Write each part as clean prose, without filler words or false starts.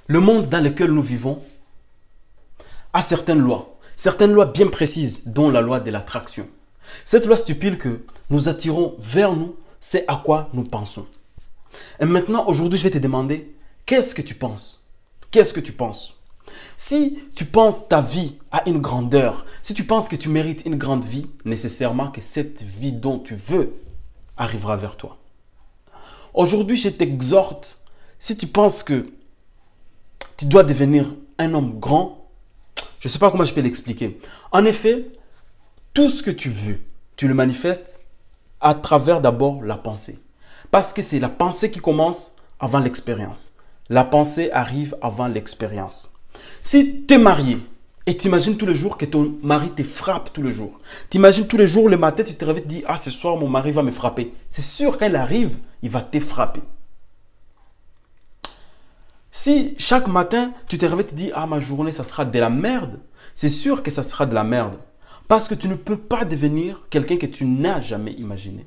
Le monde dans lequel nous vivons a certaines lois bien précises, dont la loi de l'attraction. Cette loi stipule que nous attirons vers nous, c'est à quoi nous pensons. Et maintenant, aujourd'hui, je vais te demander, qu'est-ce que tu penses? Qu'est-ce que tu penses? Si tu penses ta vie a une grandeur, si tu penses que tu mérites une grande vie, nécessairement que cette vie dont tu veux arrivera vers toi. Aujourd'hui, je t'exhorte, si tu penses que tu dois devenir un homme grand, je ne sais pas comment je peux l'expliquer. En effet, tout ce que tu veux, tu le manifestes à travers d'abord la pensée. Parce que c'est la pensée qui commence avant l'expérience. La pensée arrive avant l'expérience. Si tu es marié et tu imagines tous les jours que ton mari te frappe tous les jours, tu imagines tous les jours, le matin, tu te réveilles et tu dis « Ah, ce soir, mon mari va me frapper ». C'est sûr, quand il arrive, il va te frapper. Si chaque matin, tu te réveilles et tu dis « Ah, ma journée, ça sera de la merde », c'est sûr que ça sera de la merde. Parce que tu ne peux pas devenir quelqu'un que tu n'as jamais imaginé.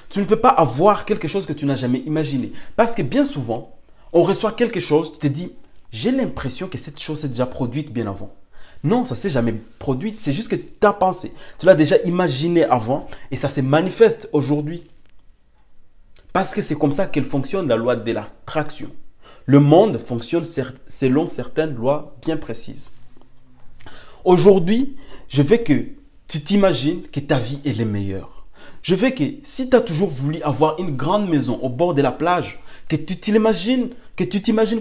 Tu ne peux pas avoir quelque chose que tu n'as jamais imaginé. Parce que bien souvent, on reçoit quelque chose, tu te dis « J'ai l'impression que cette chose s'est déjà produite bien avant ». Non, ça ne s'est jamais produit, c'est juste que tu as pensé. Tu l'as déjà imaginé avant et ça se manifeste aujourd'hui. Parce que c'est comme ça qu'elle fonctionne, la loi de l'attraction. Le monde fonctionne selon certaines lois bien précises. Aujourd'hui, je veux que tu t'imagines que ta vie est la meilleure. Je veux que si tu as toujours voulu avoir une grande maison au bord de la plage, que tu t'imagines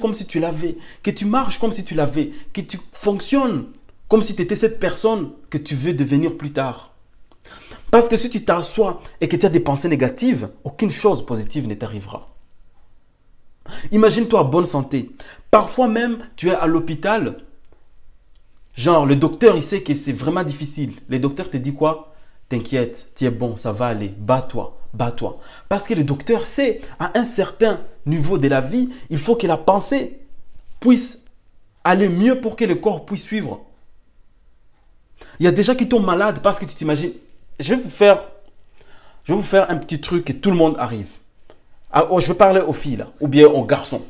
comme si tu l'avais, que tu marches comme si tu l'avais, que tu fonctionnes comme si tu étais cette personne que tu veux devenir plus tard. Parce que si tu t'assois et que tu as des pensées négatives, aucune chose positive ne t'arrivera. Imagine-toi en bonne santé. Parfois même, tu es à l'hôpital. Genre, le docteur, il sait que c'est vraiment difficile. Le docteur te dit quoi? T'inquiète, tu es bon, ça va aller. Bats-toi, bats-toi. Parce que le docteur sait, à un certain niveau de la vie, il faut que la pensée puisse aller mieux pour que le corps puisse suivre. Il y a des gens qui tombent malades parce que tu t'imagines. Je vais vous faire un petit truc et tout le monde arrive. Je vais parler aux filles là, ou bien aux garçons.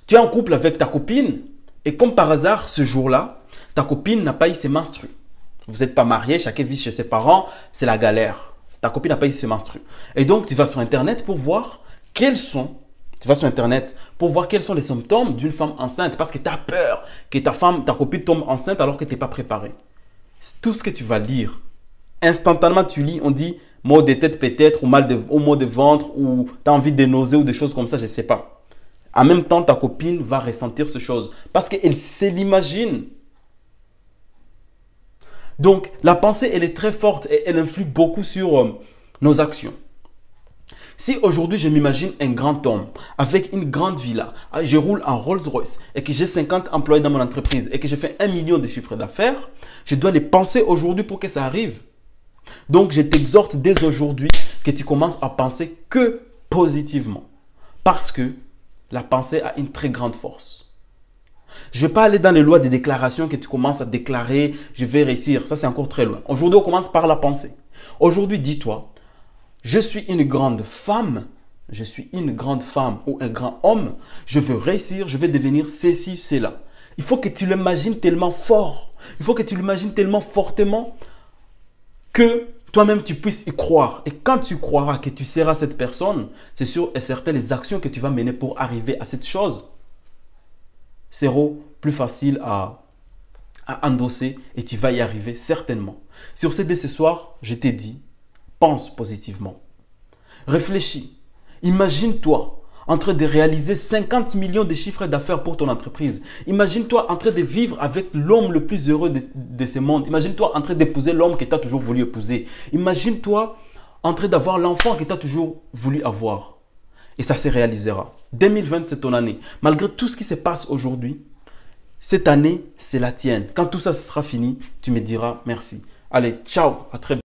Tu es en couple avec ta copine et comme par hasard, ce jour-là, ta copine n'a pas eu ses menstrues. Vous n'êtes pas mariés, chacun vit chez ses parents, c'est la galère. Ta copine n'a pas eu ses menstrues. Et donc, tu vas sur Internet pour voir quels sont les symptômes d'une femme enceinte parce que tu as peur que ta copine tombe enceinte alors que tu n'es pas préparé. C'est tout ce que tu vas lire. Instantanément, tu lis, on dit maux de tête peut-être, ou maux de ventre, ou tu as envie de nausées ou des choses comme ça, je ne sais pas. En même temps, ta copine va ressentir ces choses parce qu'elle se l'imagine. Donc, la pensée, elle est très forte et elle influe beaucoup sur nos actions. Si aujourd'hui, je m'imagine un grand homme avec une grande villa, je roule en Rolls-Royce et que j'ai 50 employés dans mon entreprise et que je fais 1 million de chiffres d'affaires, je dois les penser aujourd'hui pour que ça arrive. Donc, je t'exhorte dès aujourd'hui que tu commences à penser que positivement. Parce que la pensée a une très grande force. Je ne vais pas aller dans les lois des déclarations que tu commences à déclarer, je vais réussir. Ça, c'est encore très loin. Aujourd'hui, on commence par la pensée. Aujourd'hui, dis-toi, je suis une grande femme, je suis une grande femme ou un grand homme, je veux réussir, je vais devenir ceci, cela. Il faut que tu l'imagines tellement fort. Il faut que tu l'imagines tellement fortement que toi-même tu puisses y croire. Et quand tu croiras que tu seras cette personne, c'est sûr et certain les actions que tu vas mener pour arriver à cette chose seront plus faciles à endosser et tu vas y arriver certainement. Sur ce, dès ce soir, je t'ai dit, pense positivement. Réfléchis. Imagine-toi en train de réaliser 50 millions de chiffres d'affaires pour ton entreprise. Imagine-toi en train de vivre avec l'homme le plus heureux de ce monde. Imagine-toi en train d'épouser l'homme que tu as toujours voulu épouser. Imagine-toi en train d'avoir l'enfant que tu as toujours voulu avoir. Et ça se réalisera. 2020, c'est ton année. Malgré tout ce qui se passe aujourd'hui, cette année, c'est la tienne. Quand tout ça sera fini, tu me diras merci. Allez, ciao, à très bientôt.